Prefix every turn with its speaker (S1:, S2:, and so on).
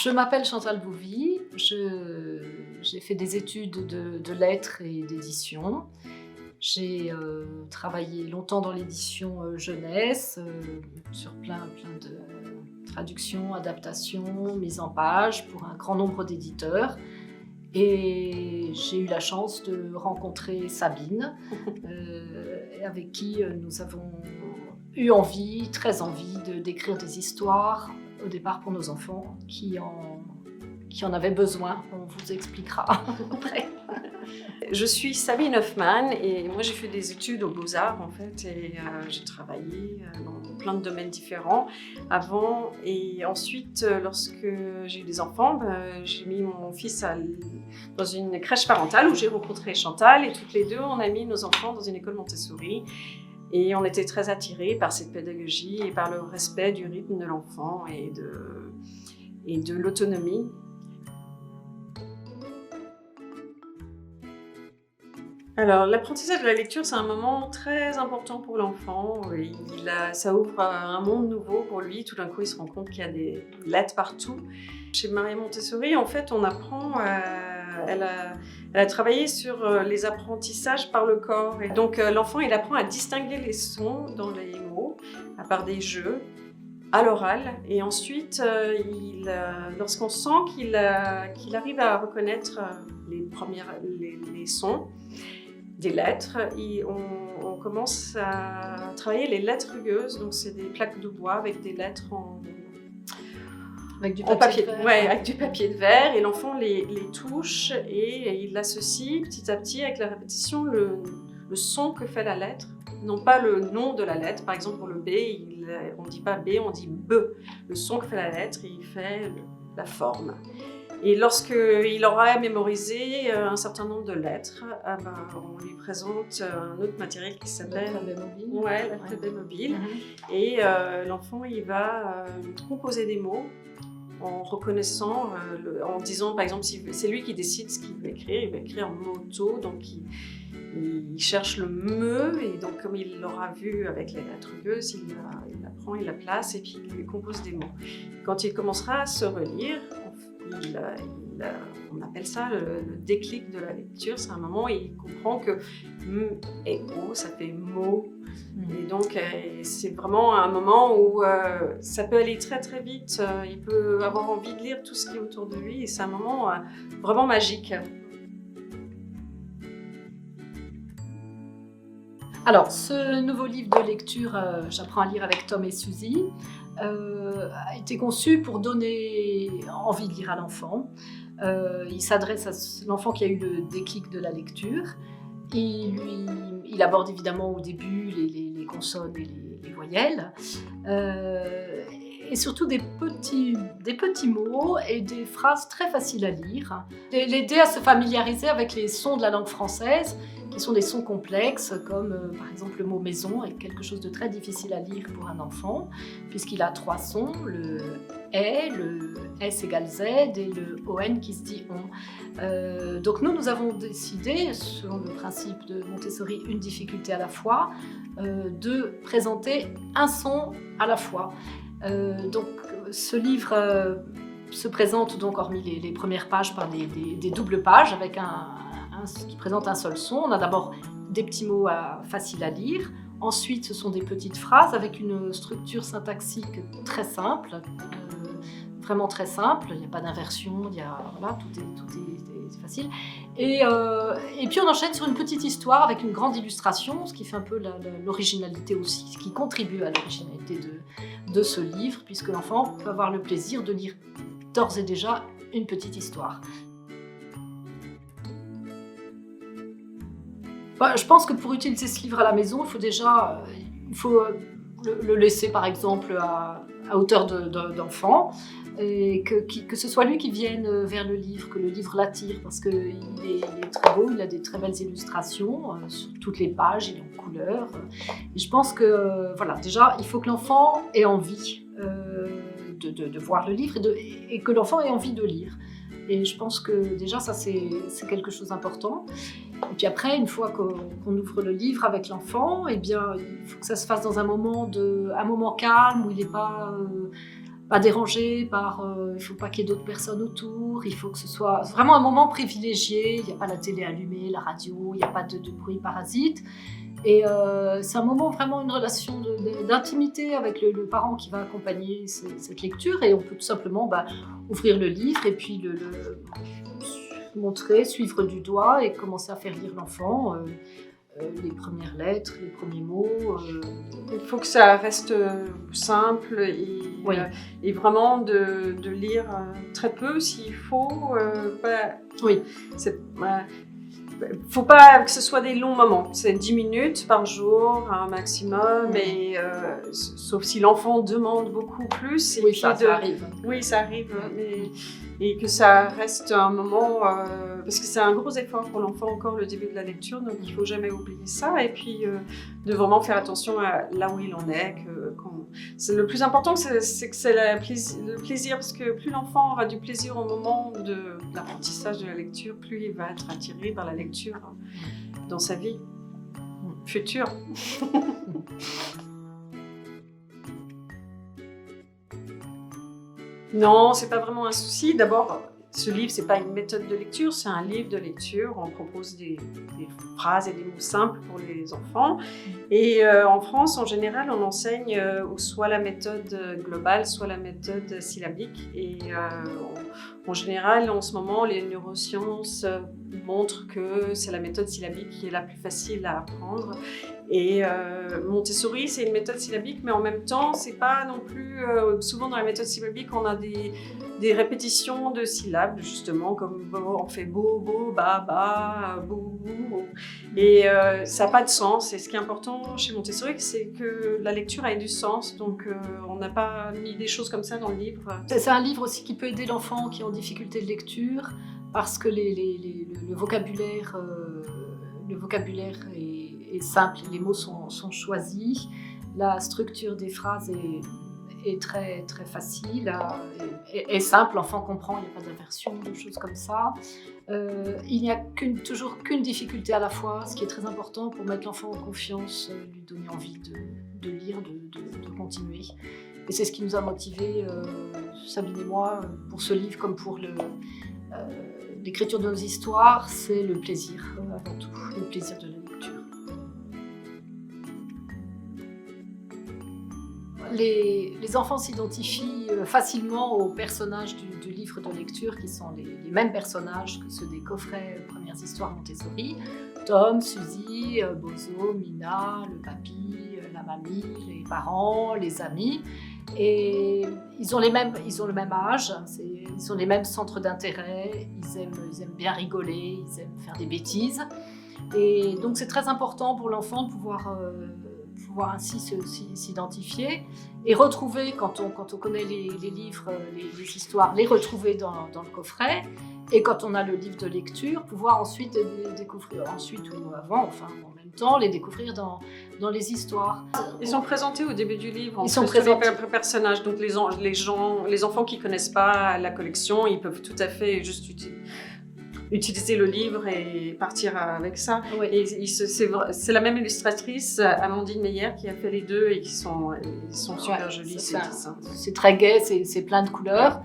S1: Je m'appelle Chantal Bouvy, j'ai fait des études de lettres et d'édition. J'ai travaillé longtemps dans l'édition jeunesse, sur plein de traductions, adaptations, mises en page pour un grand nombre d'éditeurs. Et j'ai eu la chance de rencontrer Sabine, avec qui nous avons eu envie, très envie, d'écrire des histoires, au départ pour nos enfants, qui en avaient besoin. On vous expliquera après.
S2: Je suis Sabine Hoffman et moi j'ai fait des études aux Beaux-Arts en fait et j'ai travaillé dans plein de domaines différents avant et ensuite lorsque j'ai eu des enfants, j'ai mis mon fils dans une crèche parentale où j'ai rencontré Chantal et toutes les deux on a mis nos enfants dans une école Montessori et on était très attirés par cette pédagogie et par le respect du rythme de l'enfant et de l'autonomie. Alors, l'apprentissage de la lecture, c'est un moment très important pour l'enfant. Ça ouvre un monde nouveau pour lui. Tout d'un coup, il se rend compte qu'il y a des lettres partout. Chez Maria Montessori, en fait, on apprend... elle a travaillé sur les apprentissages par le corps. Et donc, l'enfant, il apprend à distinguer les sons dans les mots, à part des jeux, à l'oral. Et ensuite, lorsqu'on sent qu'il arrive à reconnaître les sons, des lettres, on commence à travailler les lettres rugueuses, donc c'est des plaques de bois avec des lettres
S1: avec du papier de verre.
S2: Ouais, avec du papier de verre, et l'enfant les touche et il l'associe petit à petit avec la répétition le son que fait la lettre, non pas le nom de la lettre. Par exemple pour le B, on ne dit pas B, on dit B. Le son que fait la lettre, il fait la forme. Et lorsqu'il aura mémorisé un certain nombre de lettres, on lui présente un autre matériel qui s'appelle l'alphabet mobile. Et l'enfant, il va composer des mots en reconnaissant, en disant par exemple, si c'est lui qui décide ce qu'il veut écrire, il va écrire moto, donc il cherche le me, et donc comme il l'aura vu avec les lettres rugueuses, il la prend, il la place et puis il lui compose des mots. Quand il commencera à se relire, on appelle ça le déclic de la lecture. C'est un moment où il comprend que M et O, ça fait mot. Et donc, c'est vraiment un moment où ça peut aller très très vite. Il peut avoir envie de lire tout ce qui est autour de lui et c'est un moment vraiment magique.
S1: Alors, ce nouveau livre de lecture, J'apprends à lire avec Tom et Suzy, a été conçu pour donner envie de lire à l'enfant. Il s'adresse à l'enfant qui a eu le déclic de la lecture. Il aborde évidemment au début les consonnes et les voyelles. Et surtout des petits mots et des phrases très faciles à lire. L'aider à se familiariser avec les sons de la langue française, qui sont des sons complexes, comme par exemple le mot maison est quelque chose de très difficile à lire pour un enfant, puisqu'il a 3 sons, le le S égale Z et le ON qui se dit on. Donc nous avons décidé, selon le principe de Montessori, une difficulté à la fois, de présenter un son à la fois. Donc ce livre se présente donc, hormis les premières pages, par des doubles pages avec qui présente un seul son. On a d'abord des petits mots faciles à lire. Ensuite, ce sont des petites phrases avec une structure syntaxique très simple, vraiment très simple. Il n'y a pas d'inversion, voilà, tout est facile. Et puis on enchaîne sur une petite histoire avec une grande illustration, ce qui fait un peu l'originalité aussi, ce qui contribue à l'originalité de ce livre, puisque l'enfant peut avoir le plaisir de lire d'ores et déjà une petite histoire. Je pense que pour utiliser ce livre à la maison, il faut le laisser par exemple à hauteur d'enfant, et que ce soit lui qui vienne vers le livre, que le livre l'attire, parce qu'il est très beau, il a des très belles illustrations sur toutes les pages, il est en couleur. Et je pense que déjà, il faut que l'enfant ait envie de voir le livre et que l'enfant ait envie de lire. Et je pense que déjà ça c'est quelque chose d'important. Et puis après, une fois qu'on ouvre le livre avec l'enfant, eh bien il faut que ça se fasse dans un moment calme où il n'est pas pas dérangé par... il ne faut pas qu'il y ait d'autres personnes autour, il faut que ce soit vraiment un moment privilégié, il n'y a pas la télé allumée, la radio, il n'y a pas de bruit parasite. Et c'est un moment vraiment, une relation d'intimité avec le parent qui va accompagner cette lecture, et on peut tout simplement ouvrir le livre et puis le montrer, suivre du doigt et commencer à faire lire l'enfant les premières lettres, les premiers mots.
S2: Il faut que ça reste simple
S1: Oui.
S2: Et vraiment de lire très peu s'il faut.
S1: Oui.
S2: Faut pas que ce soit des longs moments, c'est 10 minutes par jour, un maximum, et sauf si l'enfant demande beaucoup plus.
S1: Oui, ça arrive.
S2: Oui, ça arrive, et que ça reste un moment, parce que c'est un gros effort pour l'enfant encore le début de la lecture, donc il ne faut jamais oublier ça, et puis de vraiment faire attention à là où il en est. Le plus important, c'est que c'est le plaisir, parce que plus l'enfant aura du plaisir au moment de l'apprentissage de la lecture, plus il va être attiré par la lecture dans sa vie future. Non, c'est pas vraiment un souci. D'abord, ce livre, c'est pas une méthode de lecture, c'est un livre de lecture. On propose des phrases et des mots simples pour les enfants. Et en France, en général, on enseigne soit la méthode globale, soit la méthode syllabique. Et en général, en ce moment, les neurosciences montrent que c'est la méthode syllabique qui est la plus facile à apprendre. Et Montessori, c'est une méthode syllabique, mais en même temps, c'est pas non plus... souvent dans la méthode syllabique, on a des répétitions de syllabes, justement, comme on fait beau, beau, ba, bou, bou. Et ça n'a pas de sens. Et ce qui est important chez Montessori, c'est que la lecture ait du sens. Donc, on n'a pas mis des choses comme ça dans le livre.
S1: C'est un livre aussi qui peut aider l'enfant qui est en difficulté de lecture, parce que le vocabulaire est simple, les mots sont choisis, la structure des phrases est très, très facile, est simple, l'enfant comprend, il n'y a pas d'aversion, de choses comme ça. Il n'y a toujours qu'une difficulté à la fois, ce qui est très important pour mettre l'enfant en confiance, lui donner envie de lire, de continuer. Et c'est ce qui nous a motivés, Sabine et moi, pour ce livre comme pour l'écriture de nos histoires, c'est le plaisir avant tout, le plaisir de la lecture. Les enfants s'identifient facilement aux personnages du livre de lecture, qui sont les mêmes personnages que ceux des coffrets Premières histoires Montessori. Tom, Suzy, Bozo, Mina, le papy, la mamie, les parents, les amis. Et ils ont le même âge, ils ont les mêmes centres d'intérêt, ils aiment bien rigoler, ils aiment faire des bêtises. Et donc c'est très important pour l'enfant de pouvoir ainsi s'identifier et retrouver, quand on connaît les livres, les histoires, les retrouver dans le coffret. Et quand on a le livre de lecture, pouvoir ensuite découvrir, ensuite ou avant, enfin en même temps, les découvrir dans les histoires.
S2: Ils sont présentés au début du livre.
S1: Ils sont présentés.
S2: Les personnages, donc les enfants qui connaissent pas la collection, ils peuvent tout à fait juste utiliser le livre et partir avec ça.
S1: Oui.
S2: Et c'est la même illustratrice, Amandine Meyer, qui a fait les deux et ils sont super jolis.
S1: C'est très gai, c'est plein de couleurs.